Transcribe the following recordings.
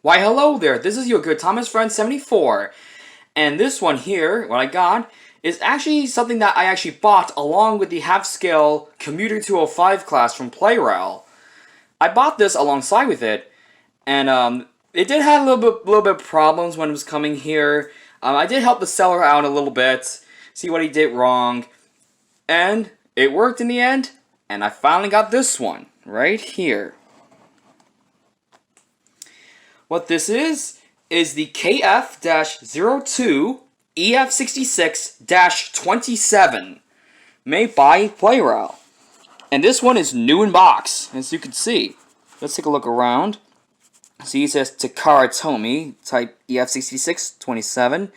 Why hello there, this is your good Thomas Friend 74, and this one here, what I got, is actually something that I actually bought along with the half-scale Commuter 205 class from Plarail. I bought this alongside with it, and it did have a little bit of problems when it was coming here. I did help the seller out a little bit, see what he did wrong, and it worked in the end, and I finally got this one, right here. What this is the KF-02 EF66-27 made by Plarail. And this one is new in box, as you can see. Let's take a look around. See, it says Takara Tomy, type EF66-27. Of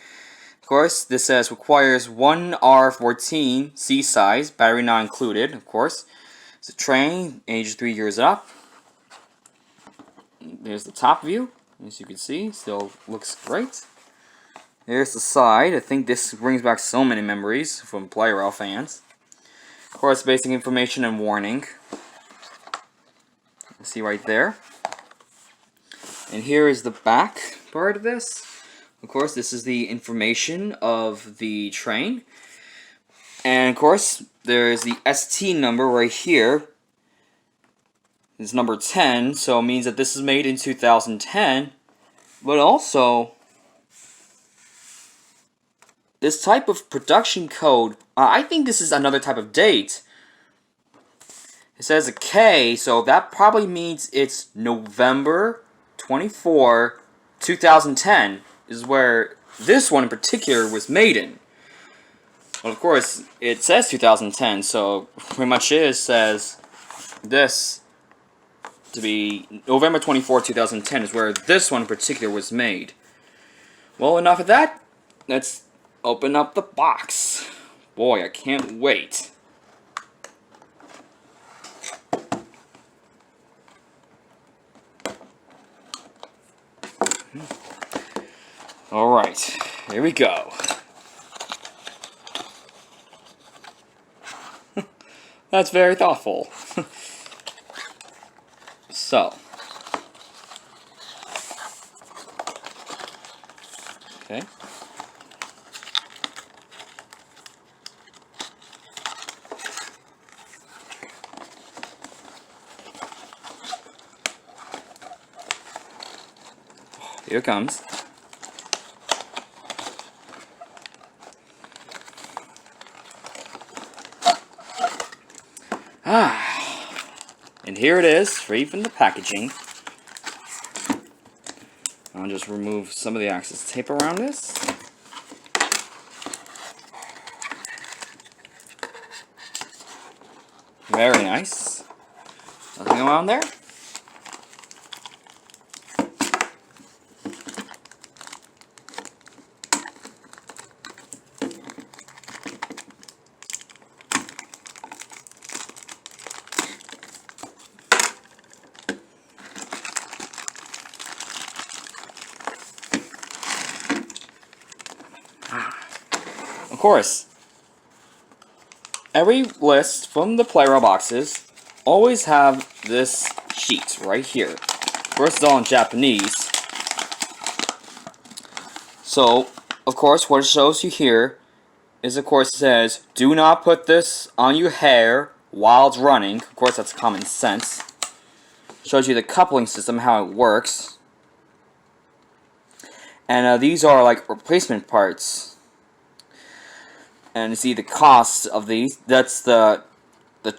course, this says requires 1R14 C size, battery not included, of course. It's a train, age 3 years up. There's the top view, as you can see, still looks great. There's the side. I think this brings back so many memories from Plarail fans. Of course, basic information and warning. See right there. And here is the back part of this. Of course, this is the information of the train. And of course, there's the ST number right here. It's number 10, so it means that this is made in 2010. But also, this type of production code, I think this is another type of date. It says a K, so that probably means it's November 24, 2010 is where this one in particular was made in. Well, of course, it says 2010, so pretty much says this to be November 24, 2010 is where this one in particular was made. Well, enough of that. Let's open up the box. Boy, I can't wait. Alright, here we go. That's very thoughtful. So. Okay. Here it comes. And here it is, free from the packaging. I'll just remove some of the excess tape around this. Very nice. Nothing around there. Of course, every list from the Plarail boxes always have this sheet right here. Of course, it's all in Japanese. So, of course, what it shows you here is, of course, it says, do not put this on your hair while it's running. Of course, that's common sense. Shows you the coupling system, how it works. And these are like replacement parts. And you see the cost of these. That's the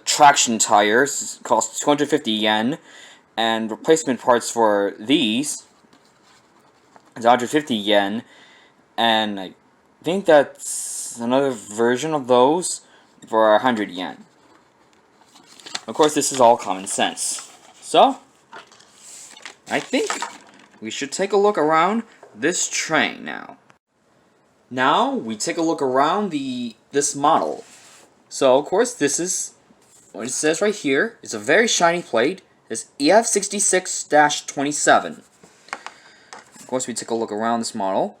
traction tires. It costs 250 yen. And replacement parts for these is 150 yen. And I think that's another version of those for 100 yen. Of course, this is all common sense. So, I think we should take a look around this train now. Now, we take a look around this model. So, of course, this is what it says right here. It's a very shiny plate. It's EF66-27. Of course, we take a look around this model.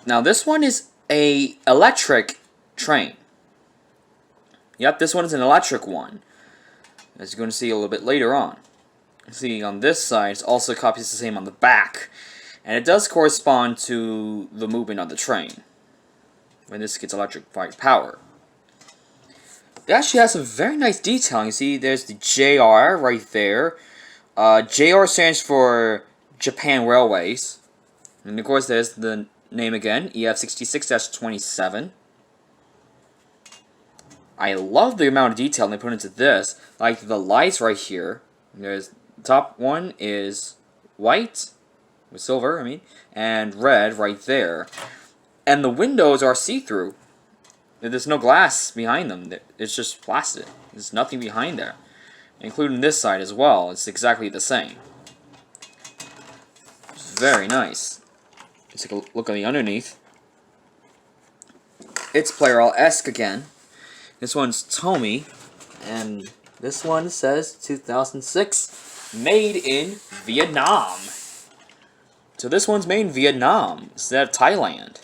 Now, this one is a electric train. Yep, this one is an electric one, as you're going to see a little bit later on. See, on this side, it also copies the same on the back. And it does correspond to the movement of the train when this gets electric power. It actually has some very nice detailing. You see, there's the JR right there. JR stands for Japan Railways. And of course, there's the name again, EF66-27. I love the amount of detail they put into this. Like the lights right here. There's the top one is white, with silver, and red right there. And the windows are see-through. There's no glass behind them. It's just plastic. There's nothing behind there. Including this side as well. It's exactly the same. It's very nice. Let's take a look on the underneath. It's Plarail-esque again. This one's Tomy. And this one says 2006. Made in Vietnam. So this one's made in Vietnam instead of Thailand.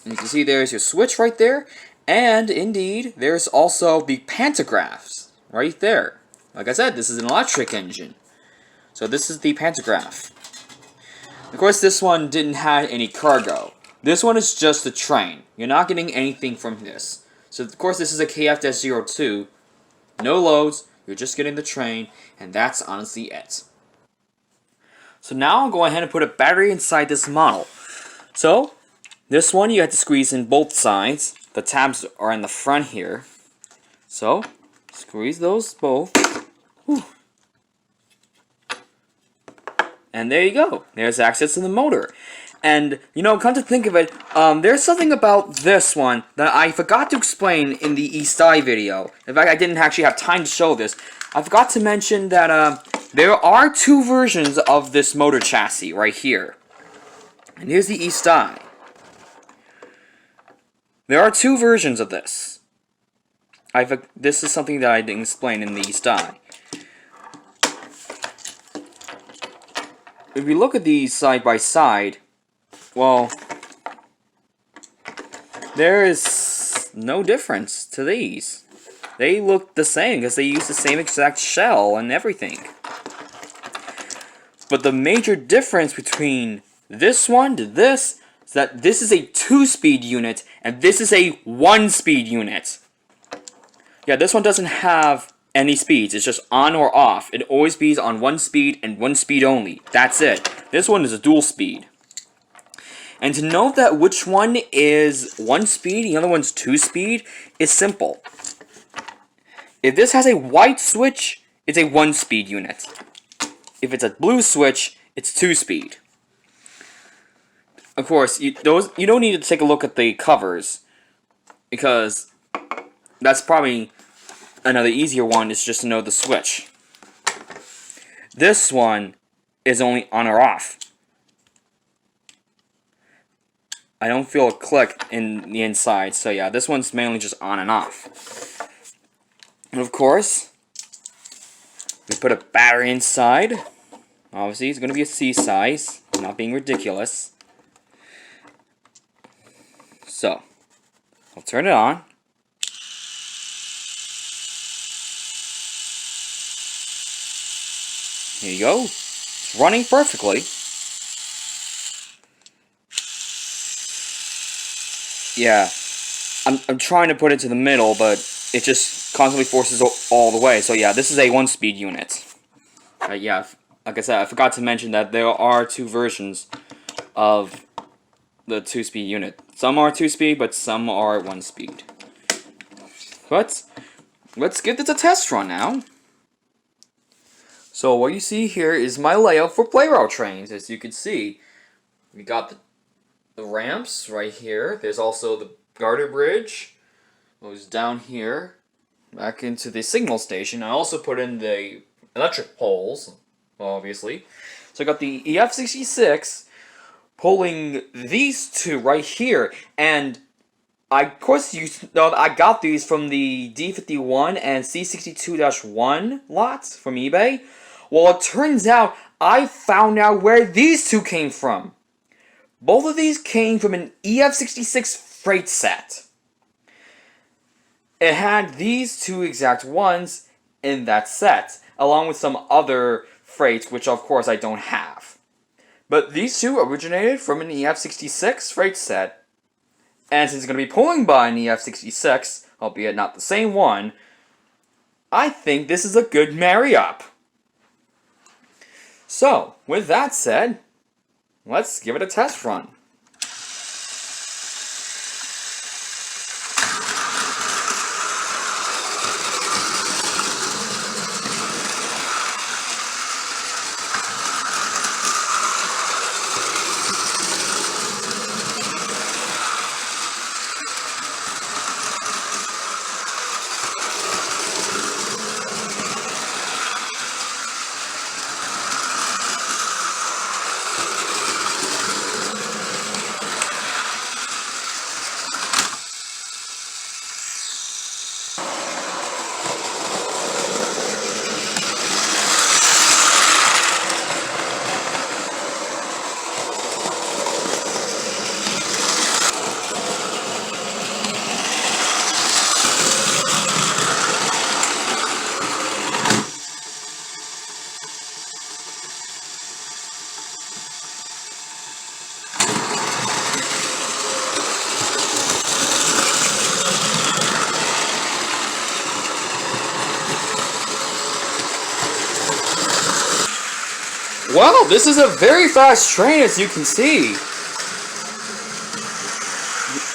And you can see there's your switch right there, and indeed, there's also the pantographs right there. Like I said, this is an electric engine. So this is the pantograph. Of course, this one didn't have any cargo. This one is just a train. You're not getting anything from this. So of course, this is a KF-02. No loads, you're just getting the train, and that's honestly it. So now I'll go ahead and put a battery inside this model. So, this one you have to squeeze in both sides. The tabs are in the front here. So, squeeze those both. Whew. And there you go. There's access to the motor. And, come to think of it, there's something about this one that I forgot to explain in the East Eye video. In fact, I didn't actually have time to show this. I forgot to mention that there are two versions of this motor chassis right here. And here's the East Eye. There are two versions of this. This is something that I didn't explain in the East Eye. If we look at these side by side, well, there is no difference to these. They look the same because they use the same exact shell and everything. But the major difference between this one to this is that this is a 2-speed unit and this is a 1-speed unit. Yeah, this one doesn't have any speeds. It's just on or off. It always be on 1 speed and 1 speed only. That's it. This one is a dual speed. And to know that which one is 1 speed, the other one's 2 speed, is simple. If this has a white switch, it's a 1 speed unit. If it's a blue switch, it's 2 speed. Of course, you don't need to take a look at the covers, because that's probably another easier one, is just to know the switch. This one is only on or off. I don't feel a click in the inside, so yeah, this one's mainly just on and off. And of course, we put a battery inside. Obviously, it's going to be a C size, not being ridiculous. So, I'll turn it on. Here you go. It's running perfectly. Yeah, I'm trying to put it to the middle, but it just constantly forces all the way. So yeah, this is a 1-speed unit. Yeah, like I said, I forgot to mention that there are two versions of the 2-speed unit. Some are 2-speed, but some are 1-speed. But let's give this a test run now. So what you see here is my layout for Plarail trains. As you can see, we got the ramps right here. There's also the garter bridge. Goes down here, back into the signal station. I also put in the electric poles, obviously. So I got the EF66 pulling these two right here, and of course you know I got these from the D51 and C62-1 lots from eBay. Well, it turns out I found out where these two came from. Both of these came from an EF66 freight set. It had these two exact ones in that set. along with some other freights, which of course I don't have. But these two originated from an EF66 freight set, and since it's going to be pulling by an EF66, albeit not the same one, I think this is a good marry-up. So, with that said, let's give it a test run. Well, this is a very fast train, as you can see.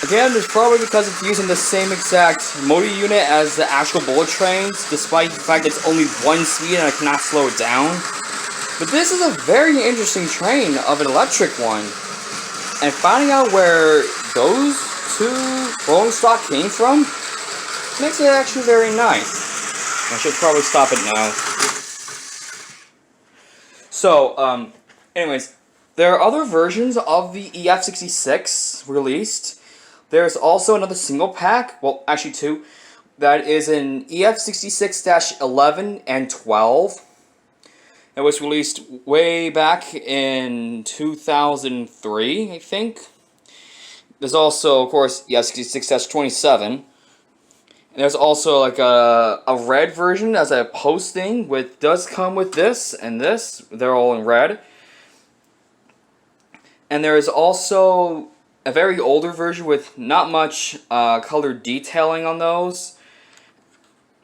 Again, it's probably because it's using the same exact motor unit as the actual bullet trains, despite the fact that it's only one speed and I cannot slow it down. But this is a very interesting train of an electric one. And finding out where those two rolling stock came from makes it actually very nice. I should probably stop it now. So, anyways, there are other versions of the EF66 released. There's also another single pack, well, actually two, that is an EF66-27 and 12. It was released way back in 2003, I think. There's also, of course, EF66-27. And there's also like a red version as a posting, which does come with this and this. They're all in red. And there is also a very older version with not much color detailing on those.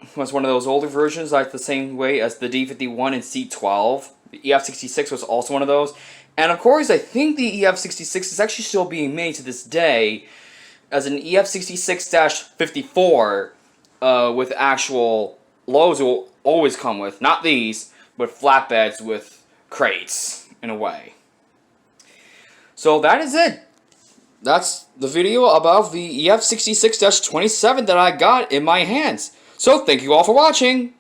It was one of those older versions, like the same way as the D51 and C12. The EF66 was also one of those. And of course, I think the EF66 is actually still being made to this day as an EF66-54 with actual loads it will always come with. Not these, but flatbeds with crates, in a way. So that is it. That's the video about the EF66-27 that I got in my hands. So thank you all for watching.